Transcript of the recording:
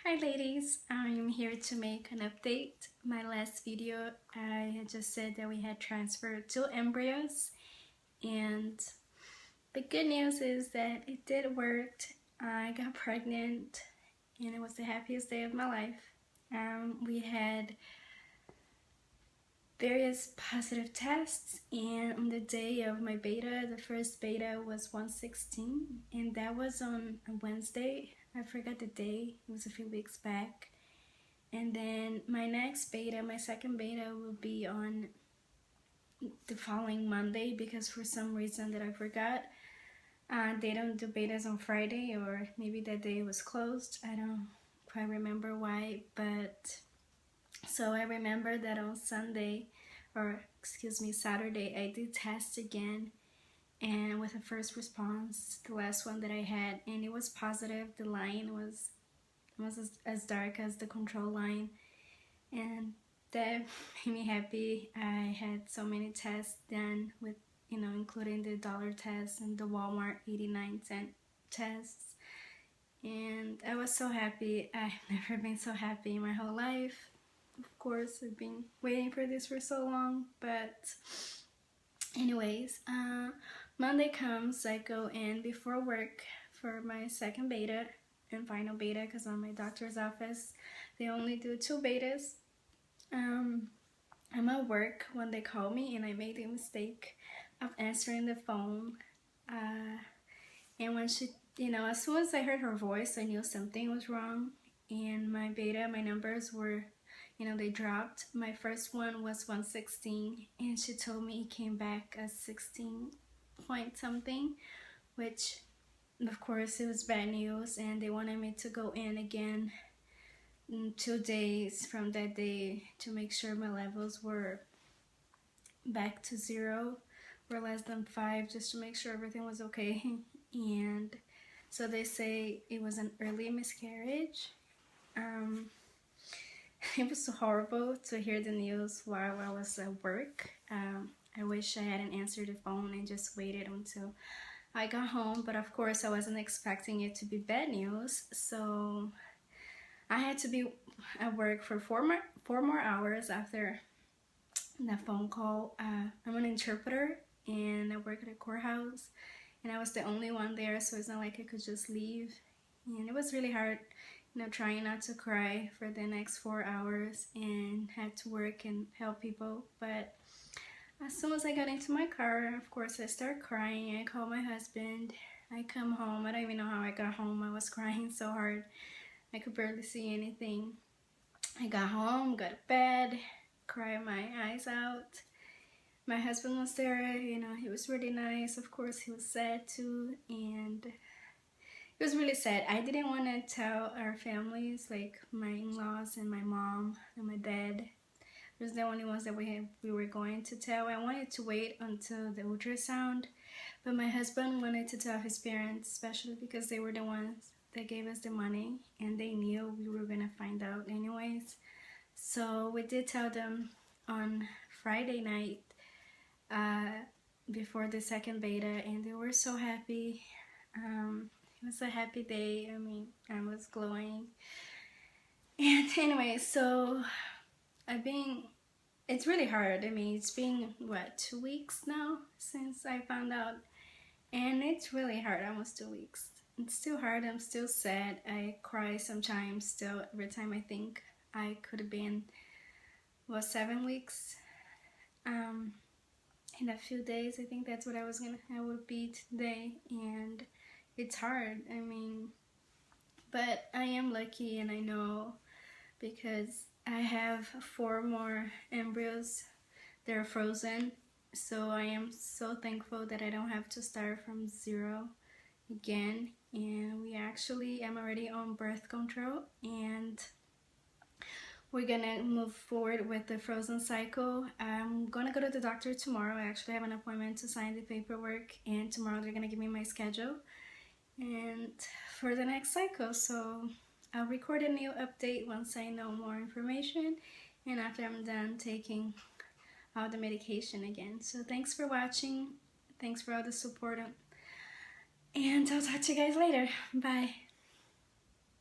Hi ladies, I'm here to make an update. My last video I had just said that we had transferred 2 embryos, and the good news is that it did work. I got pregnant and it was the happiest day of my life. We had various positive tests, and on the day of my beta, the first beta was 116, and that was on a Wednesday. I forgot the day, it was a few weeks back. And then my next beta, my second beta, will be on the following Monday because for some reason that I forgot, they don't do betas on Friday, or maybe that day was closed. I don't quite remember why, but so I remember that on Saturday, I did test again, and with a first response, the last one that I had, and it was positive. The line was as dark as the control line, and that made me happy. I had so many tests done with, including the dollar test and the Walmart 89-cent tests, and I was so happy. I've never been so happy in my whole life. Of course, I've been waiting for this for so long, but anyways, Monday comes, I go in before work for my second beta and final beta, because on my doctor's office they only do 2 betas. I'm at work when they call me, and I made the mistake of answering the phone, and when she, as soon as I heard her voice, I knew something was wrong, and my numbers were, they dropped. My first one was 116, and she told me it came back as 16 point something, which of course it was bad news, and they wanted me to go in again in 2 days from that day to make sure my levels were back to 0 or less than 5, just to make sure everything was okay. And so they say it was an early miscarriage. It was so horrible to hear the news while I was at work. I wish I hadn't answered the phone and just waited until I got home, but of course I wasn't expecting it to be bad news, so I had to be at work for four more hours after that phone call. I'm an interpreter and I work at a courthouse, and I was the only one there, so it's not like I could just leave. And it was really hard, trying not to cry for the next 4 hours, and had to work and help people. But as soon as I got into my car, of course I started crying. I called my husband. I come home. I don't even know how I got home. I was crying so hard. I could barely see anything. I got home, got to bed, cried my eyes out. My husband was there, he was really nice. Of course, he was sad too, and it was really sad. I didn't want to tell our families, like my in-laws and my mom and my dad. It was the only ones that we were going to tell. I wanted to wait until the ultrasound, but my husband wanted to tell his parents, especially because they were the ones that gave us the money, and they knew we were gonna find out anyways. So we did tell them on Friday night, before the second beta, and they were so happy. It was a happy day. I mean, I was glowing. And anyway, so it's really hard. I mean, it's been, what, 2 weeks now since I found out, and it's really hard, almost 2 weeks. It's still hard. I'm still sad. I cry sometimes still every time I think I could have been, 7 weeks. In a few days, I think that's what I would be today, and it's hard. I mean, but I am lucky, and I know, because I have 4 more embryos. They're frozen, so I am so thankful that I don't have to start from 0 again. And I'm already on birth control, and we're gonna move forward with the frozen cycle. I'm gonna go to the doctor tomorrow. I actually have an appointment to sign the paperwork, and tomorrow they're gonna give me my schedule and for the next cycle. So I'll record a new update once I know more information, and after I'm done taking all the medication again. So thanks for watching. Thanks for all the support, and I'll talk to you guys later. Bye.